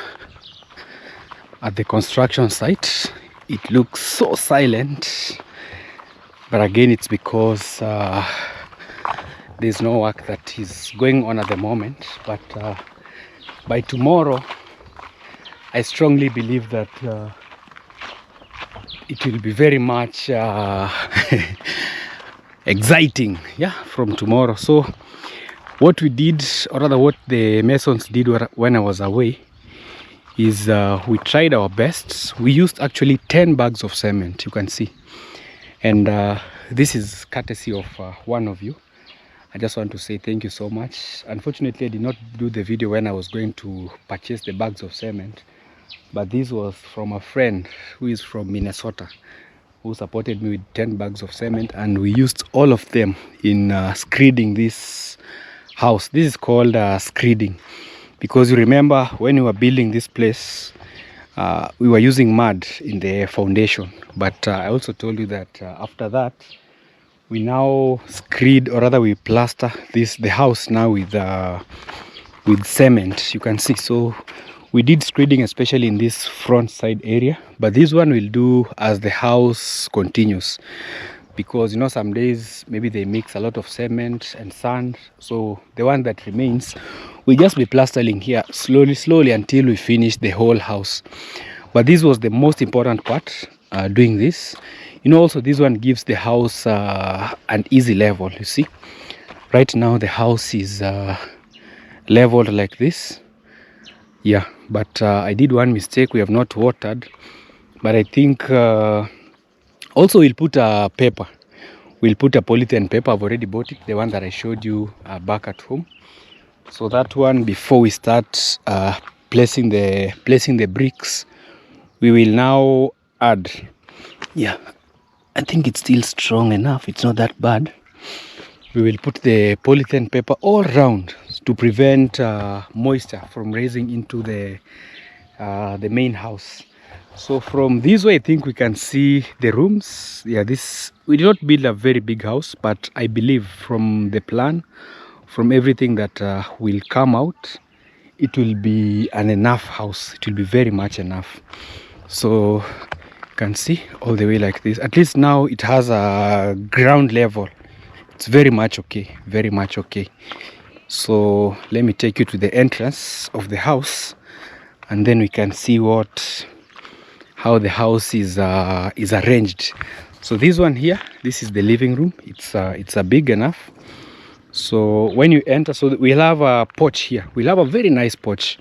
at the construction site. It looks so silent, but again it's because there's no work that is going on at the moment. But by tomorrow, I strongly believe that it will be very much exciting, yeah, from tomorrow. So what we did, or rather what the masons did when I was away, is we tried our best. We used actually 10 bags of cement, you can see, and this is courtesy of one of you. I just want to say thank you so much. Unfortunately, I did not do the video when I was going to purchase the bags of cement, but this was from a friend who is from Minnesota, who supported me with 10 bags of cement, and we used all of them in screeding this house. This is called screeding because you remember when we were building this place, we were using mud in the foundation, but I also told you that after that we now screed, or rather we plaster the house now with cement, you can see. So we did screeding especially in this front side area, but this one will do as the house continues, because you know some days maybe they mix a lot of cement and sand, so the one that remains we just be plastering here slowly until we finish the whole house. But this was the most important part, doing this. You know, also this one gives the house an easy level. You see, right now the house is leveled like this. Yeah, but I did one mistake. We have not watered, but I think also we'll put a paper. We'll put a polythene paper. I've already bought it, the one that I showed you back at home. So that one, before we start placing the bricks, we will now add. Yeah, I think it's still strong enough. It's not that bad. We will put the polythene paper all around to prevent moisture from raising into the main house. So from this way, I think we can see the rooms. Yeah, we did not build a very big house, but I believe from the plan, from everything that will come out, it will be an enough house. It will be very much enough. So you can see all the way like this. At least now it has a ground level. It's very much okay, very much okay. So let me take you to the entrance of the house, and then we can see how the house is arranged. So this one here, this is the living room. It's a big enough. So when you enter, so we'll have a porch here. We'll have a very nice porch.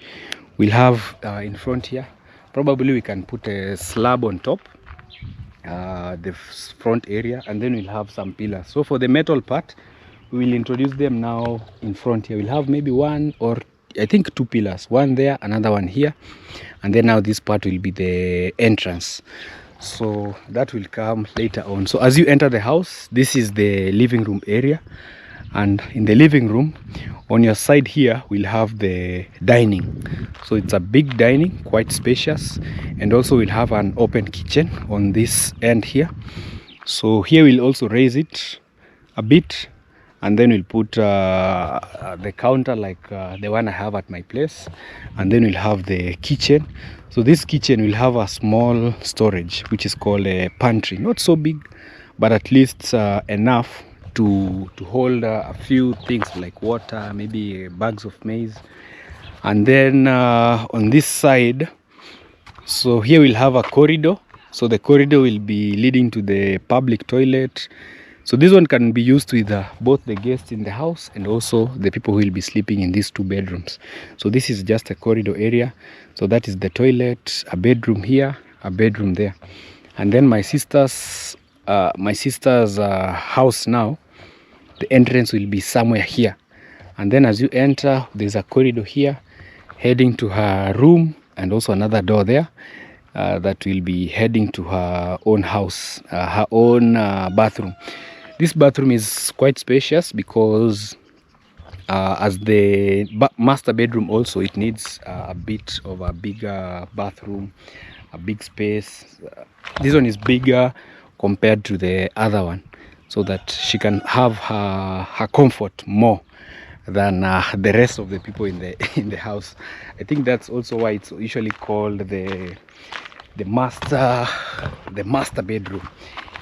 We'll have in front here. Probably we can put a slab on top, the front area, and then we'll have some pillars. So for the metal part, we will introduce them now in front here. We'll have maybe one or I think two pillars, one there, another one here, and then now this part will be the entrance. So that will come later on. So as you enter the house, this is the living room area, and in the living room on your side here we'll have the dining. So it's a big dining, quite spacious, and also we'll have an open kitchen on this end here. So here we'll also raise it a bit, and then we'll put the counter like the one I have at my place, and then we'll have the kitchen. So this kitchen will have a small storage which is called a pantry. Not so big, but at least enough to hold a few things like water, maybe bags of maize. And then on this side, so here we'll have a corridor. So the corridor will be leading to the public toilet. So this one can be used with both the guests in the house and also the people who will be sleeping in these two bedrooms. So this is just a corridor area. So that is the toilet, a bedroom here, a bedroom there. And then my sister's house now, the entrance will be somewhere here. And then as you enter, there's a corridor here heading to her room, and also another door there that will be heading to her own house, her own bathroom. This bathroom is quite spacious because as the master bedroom also, it needs a bit of a bigger bathroom, a big space. This one is bigger compared to the other one, so that she can have her comfort more than the rest of the people in the house. I think that's also why it's usually called the master bedroom.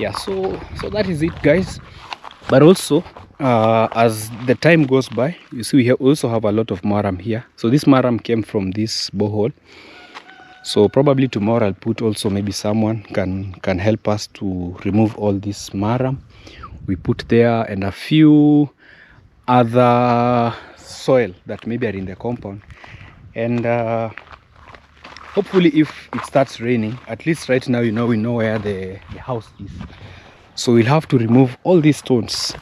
Yeah, so that is it, guys. But also as the time goes by, you see we also have a lot of maram here. So this maram came from this borehole. So probably tomorrow I'll put also, maybe someone can help us to remove all this maram we put there, and a few other soil that maybe are in the compound. And hopefully if it starts raining, at least right now we know where the house is. So we'll have to remove all these stones.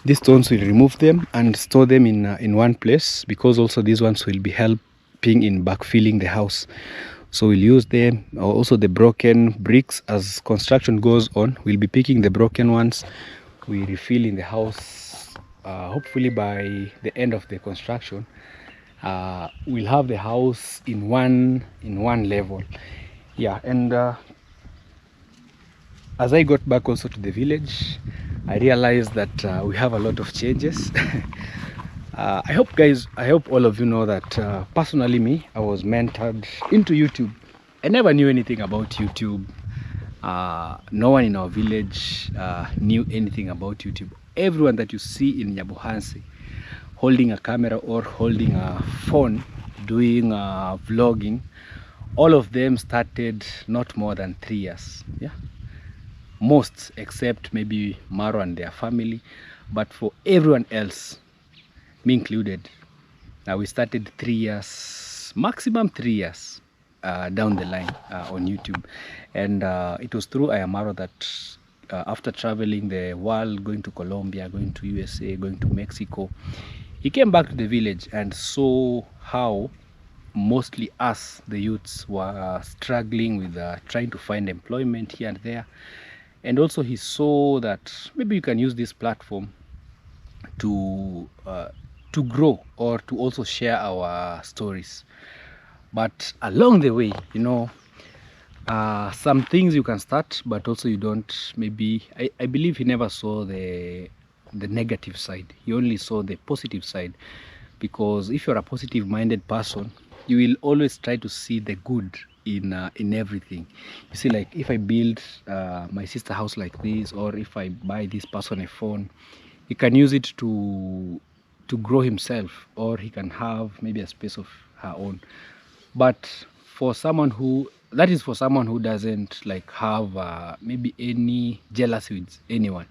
These stones, we'll remove them and store them in one place, because also these ones will be helping in backfilling the house. So we'll use them. Also the broken bricks, as construction goes on, we'll be picking the broken ones. We refill in the house. Hopefully by the end of the construction, we'll have the house in one level. Yeah, and as I got back also to the village, I realized that we have a lot of changes. I hope all of you know that personally me, I was mentored into YouTube. I never knew anything about YouTube. No one in our village knew anything about YouTube. Everyone that you see in Nyabohansi holding a camera or holding a phone doing vlogging, all of them started not more than 3 years. Yeah, most, except maybe Maro and their family. But for everyone else, me included, we started 3 years, maximum 3 years down the line on YouTube. And it was through Ayamaro that after traveling the world, going to Colombia, going to USA, going to Mexico, he came back to the village and saw how mostly us, the youths, were struggling with trying to find employment here and there. And also he saw that maybe you can use this platform to grow, or to also share our stories. But along the way, some things you can start, but also you don't. Maybe I believe he never saw the negative side. He only saw the positive side, because if you're a positive minded person, you will always try to see the good in everything. You see, like if I build my sister house like this, or if I buy this person a phone, he can use it to grow himself, or he can have maybe a space of her own. But for someone who that is for someone who doesn't like have maybe any jealousy with anyone.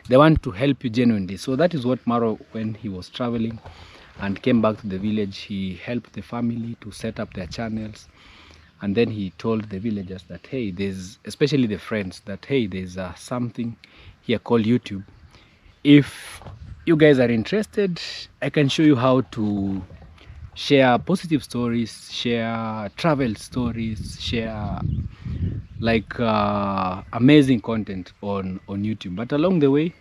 They want to help you genuinely. So that is what Maro, when he was traveling and came back to the village, he helped the family to set up their channels. And then he told the villagers that, hey, there's, especially the friends, that, hey, there's something here called YouTube. If you guys are interested, I can show you how to share positive stories, share travel stories, share like amazing content on YouTube. But along the way,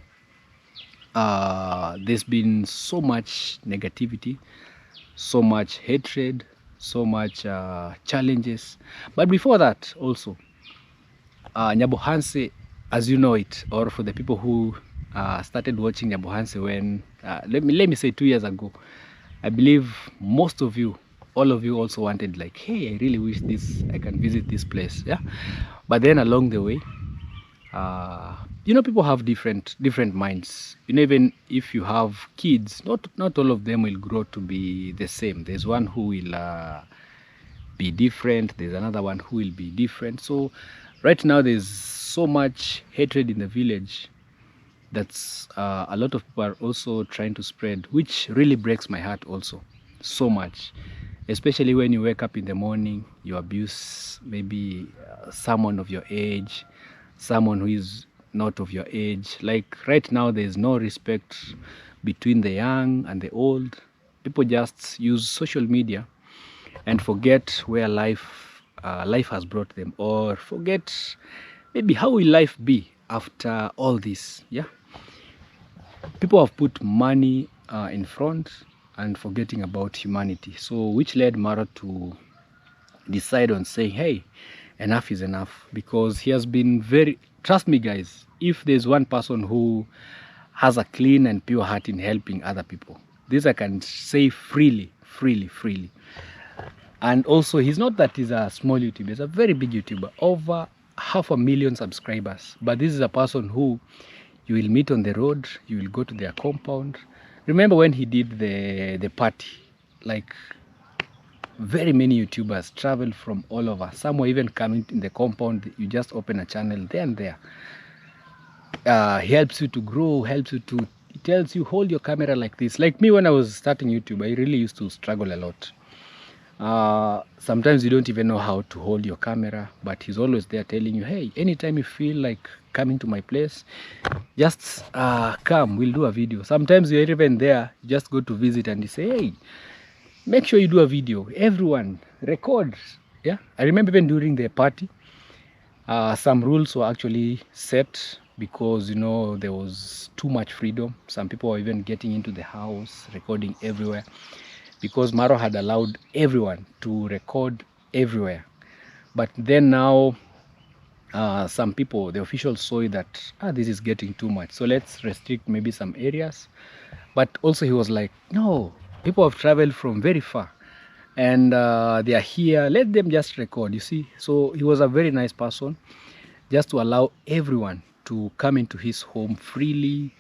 there's been so much negativity, so much hatred, so much challenges. But before that also, Nyabohanse, as you know it, or for the people who started watching Nyabohanse when let me say 2 years ago, I believe most of you, all of you also wanted like, hey, I really wish I can visit this place. Yeah, but then along the way, you know, people have different minds. You know, even if you have kids, not all of them will grow to be the same. There's one who will be different, there's another one who will be different. So right now there's so much hatred in the village that's a lot of people are also trying to spread, which really breaks my heart also so much, especially when you wake up in the morning, you abuse maybe someone of your age, someone who is not of your age. Like right now there's no respect between the young and the old. People just use social media and forget where life has brought them, or forget maybe how will life be after all this. Yeah, people have put money in front and forgetting about humanity. So which led Mara to decide on saying, hey, enough is enough, because he has been very, trust me guys, if there's one person who has a clean and pure heart in helping other people, this I can say freely. And also, he's not that he's a small YouTuber, he's a very big YouTuber, over 500,000 subscribers. But this is a person who you will meet on the road, you will go to their compound. Remember when he did the party, like very many YouTubers travel from all over. Some were even coming in the compound. You just open a channel there and there. He helps you to grow, helps you to, he tells you, hold your camera like this. Like me, when I was starting YouTube, I really used to struggle a lot. Sometimes you don't even know how to hold your camera, but he's always there telling you, hey, anytime you feel like coming to my place, just come, we'll do a video. Sometimes you're even there, you just go to visit and you say, hey, make sure you do a video, everyone record. Yeah, I remember even during the party, some rules were actually set, because you know there was too much freedom. Some people were even getting into the house, recording everywhere, because Maro had allowed everyone to record everywhere. But then now some people, the officials, saw that this is getting too much, so let's restrict maybe some areas. But also he was like, no, people have traveled from very far and they are here, let them just record, you see. So he was a very nice person, just to allow everyone to come into his home freely,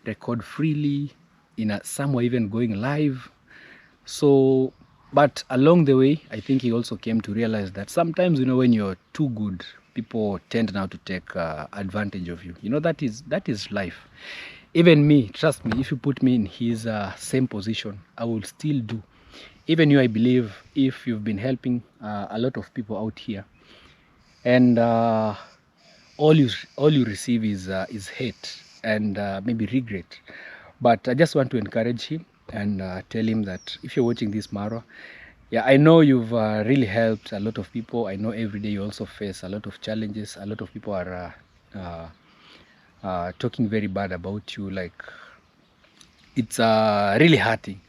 record freely, in somewhere even going live. So, but along the way, I think he also came to realize that sometimes, you know, when you're too good, people tend now to take advantage of you. You know, that is life. Even me, trust me, if you put me in his same position, I will still do. Even you, I believe, if you've been helping a lot of people out here, and all you receive is hate and maybe regret. But I just want to encourage him and tell him that if you're watching this, Maro, yeah, I know you've really helped a lot of people. I know every day you also face a lot of challenges. A lot of people are talking very bad about you. Like, it's really hurting.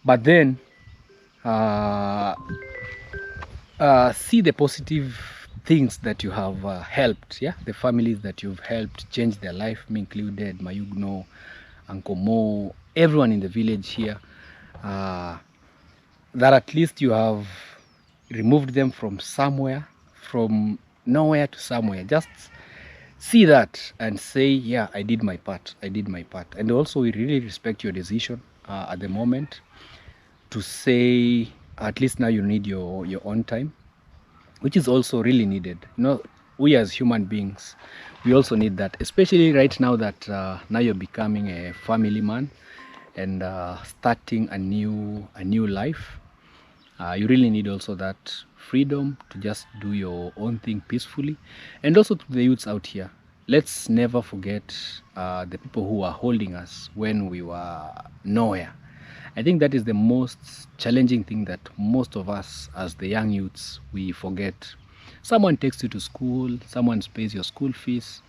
But then see the positive things that you have helped. Yeah, the families that you've helped change their life, me included, Mayugno, Uncle Mo, everyone in the village here, that at least you have removed them from somewhere, from nowhere to somewhere. Just see that and say, yeah, I did my part, I did my part. And also we really respect your decision at the moment to say, at least now you need your own time. which is also really needed. We as human beings, we also need that, especially right now that now you're becoming a family man and starting a new life. You really need also that freedom to just do your own thing peacefully. And also to the youths out here, let's never forget the people who are holding us when we were nowhere. I think that is the most challenging thing that most of us as the young youths, we forget. Someone takes you to school, someone pays your school fees,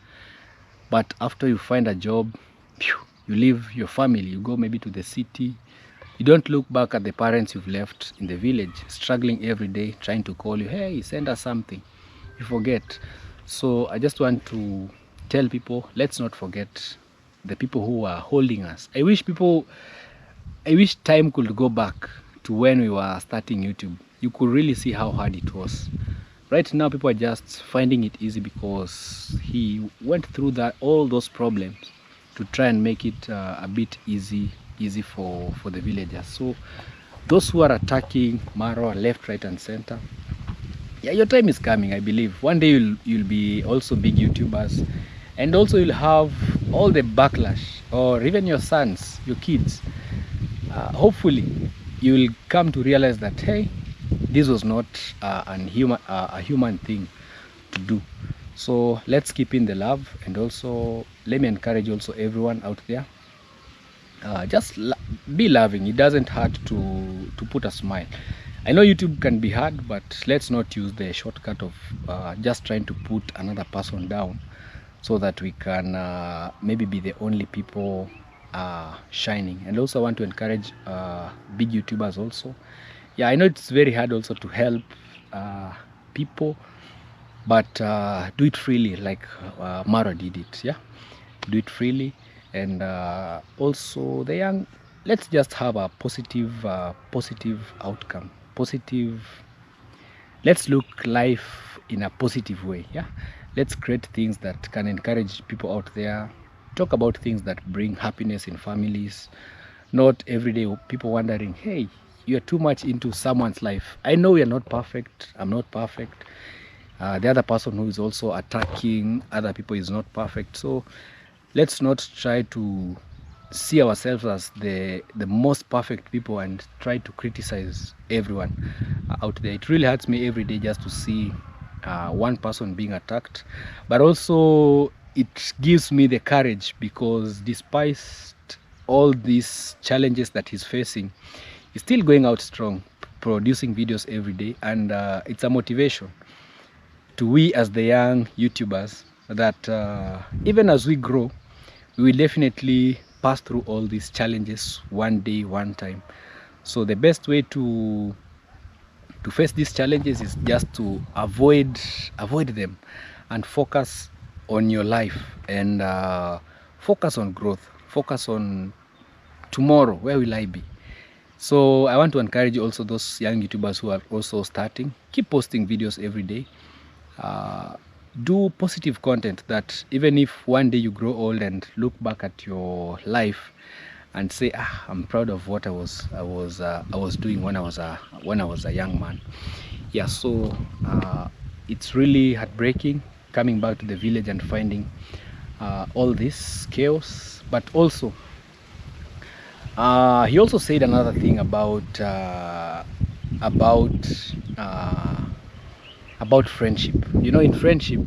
but after you find a job, you leave your family, you go maybe to the city. You don't look back at the parents you've left in the village, struggling every day, trying to call you, hey, send us something. You forget. So I just want to tell people, let's not forget the people who are holding us. I wish time could go back to when we were starting YouTube. You could really see how hard it was. Right now, people are just finding it easy because he went through all those problems to try and make it a bit easy for the villagers. So those who are attacking Maro left, right and center, yeah, your time is coming. I believe one day you'll be also big YouTubers, and also you'll have all the backlash, or even your sons, your kids. Hopefully you will come to realize that, hey, this was not a human thing to do. So let's keep in the love, and also let me encourage also everyone out there, just be loving. It doesn't hurt to put a smile. I know YouTube can be hard, but let's not use the shortcut of just trying to put another person down so that we can maybe be the only people shining. And also I want to encourage big YouTubers also. Yeah, I know it's very hard also to help people, but do it freely, like Mara did it. Yeah, do it freely. And also the young, let's just have a positive outcome, let's look life in a positive way. Yeah, let's create things that can encourage people out there, talk about things that bring happiness in families, not everyday people wondering, hey, you're too much into someone's life. I know you're not perfect, I'm not perfect, the other person who is also attacking other people is not perfect. So let's not try to see ourselves as the most perfect people and try to criticize everyone out there. It really hurts me every day just to see one person being attacked, but also it gives me the courage, because despite all these challenges that he's facing, he's still going out strong, producing videos every day. And it's a motivation to we as the young YouTubers that even as we grow, we will definitely pass through all these challenges one day, one time. So the best way to face these challenges is just to avoid them and focus on your life, and focus on growth, focus on tomorrow, where will I be. So I want to encourage also those young YouTubers who are also starting, keep posting videos every day. Do positive content that even if one day you grow old and look back at your life and say, I'm proud of what I was doing when I was a young man. Yeah, so it's really heartbreaking coming back to the village and finding all this chaos. But also he also said another thing about friendship. You know, in friendship,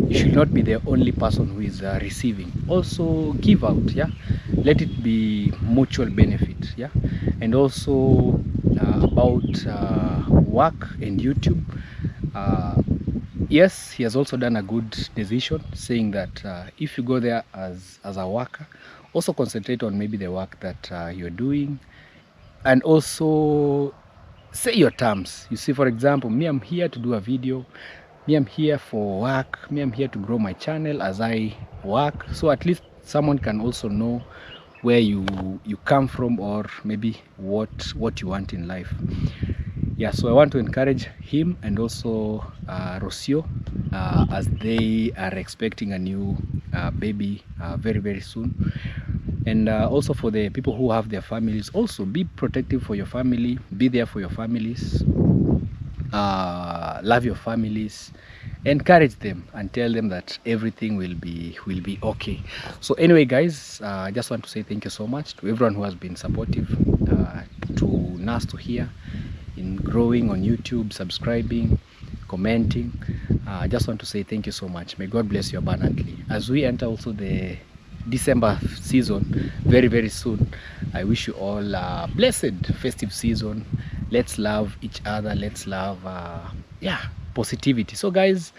you should not be the only person who is receiving. Also give out. Yeah, let it be mutual benefit. Yeah, and also about work and YouTube. Yes, he has also done a good decision, saying that if you go there as a worker, also concentrate on maybe the work that you're doing, and also say your terms. You see, for example, me, I'm here to do a video, me, I'm here for work, me, I'm here to grow my channel as I work. So at least someone can also know where you come from, or maybe what you want in life. Yeah, so I want to encourage him and also Rocio as they are expecting a new baby very, very soon. And also for the people who have their families, also be protective for your family, be there for your families. love your families, encourage them and tell them that everything will be okay. So anyway guys, I just want to say thank you so much to everyone who has been supportive to Nasto here in growing on YouTube, subscribing, commenting. I just want to say thank you so much. May God bless you abundantly as we enter also the December season very soon. I wish you all a blessed festive season. Let's love each other, let's love positivity. So guys,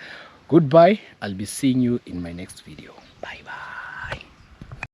goodbye. I'll be seeing you in my next video. Bye bye.